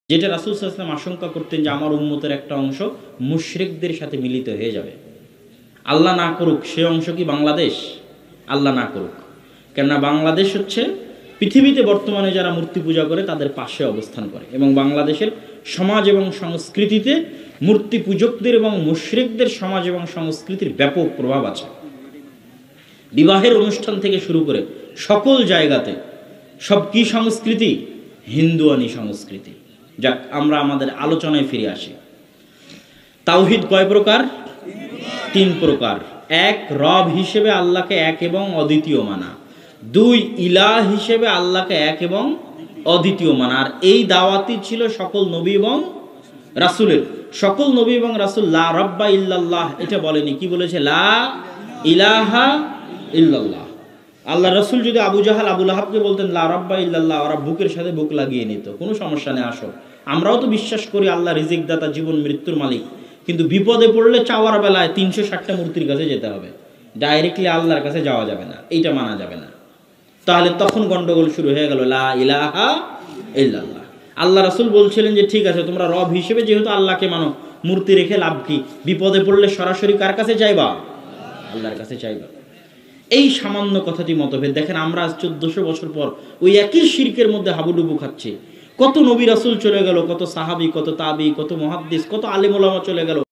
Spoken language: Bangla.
যেটা রাসূল সাল্লাল্লাহু আলাইহি ওয়াসাল্লাম আশঙ্কা করতেন যে আমার উম্মতের একটা অংশ মুশরিকদের সাথে মিলিত হয়ে যাবে। আল্লাহ না করুক সে অংশ কি বাংলাদেশ, আল্লাহ না করুক। কেননা বাংলাদেশ হচ্ছে পৃথিবীতে বর্তমানে যারা মূর্তি পূজা করে তাদের পাশে অবস্থান করে, এবং বাংলাদেশের সমাজ এবং সংস্কৃতিতে মূর্তি পূজকদের এবং মুশরিকদের সমাজ এবং সংস্কৃতির ব্যাপক প্রভাব আছে। বিবাহের অনুষ্ঠান থেকে শুরু করে সকল জায়গাতে সব কি সংস্কৃতি? হিন্দুয়ানি সংস্কৃতি। যাক, আমরা আমাদের আলোচনায় ফিরে আসি। তাওহীদ কয় প্রকার? 3 প্রকার। 1, রব হিসেবে আল্লাহকে এক এবং অদ্বিতীয় মানা। 2, ইলাহ হিসেবে আল্লাহকে এক এবং অদ্বিতীয় মানা। আর এই দাওয়াতই ছিল সকল নবী এবং রাসূলের। সকল নবী এবং রাসূল লা রাব্বা ইল্লাল্লাহ এটা বলেনি, কি বলেছে? লা ইলাহা ইল্লাল্লাহ। আল্লাহ রাসূল যদি আবু জাহাল আবু লাহাবকে বলতেন লা রাব্বা ইল্লাল্লাহ, ওরা বুকের সাথে বুক লাগিয়ে নিত, কোনো সমস্যা নেই, আসো। আমরাও তো বিশ্বাস করি আল্লাহ রিজিক দাতা, জীবন মৃত্যুর মালিক, কিন্তু বিপদে পড়লে চাওয়ার বেলায় 360টা মূর্তির কাছে যেতে হবে, ডাইরেক্টলি আল্লাহর কাছে যাওয়া যাবে না, এইটা মানা যাবে না। তাহলে তখন গন্ডগোল শুরু হয়ে গেল, লা ইলাহা ইল্লাল্লাহ। আল্লাহ রাসূল বলছিলেন যে ঠিক আছে, তোমরা রব হিসেবে যেহেতু আল্লাহকে মানো, মূর্তি রেখে লাভ কি? বিপদে পড়লে সরাসরি কার কাছে চাইবা? আল্লাহর কাছে চাইবা। এই সামান্য কথাটি মতভেদ। দেখেন আমরা আজ 1400 বছর পর ওই একই শিরকের মধ্যে হাবুডুবু খাচ্ছি। কত নবী রাসূল চলে গেল, কত সাহাবী, কত তাবী, কত মুহাদ্দিস, কত আলেম ওলামা চলে গেল।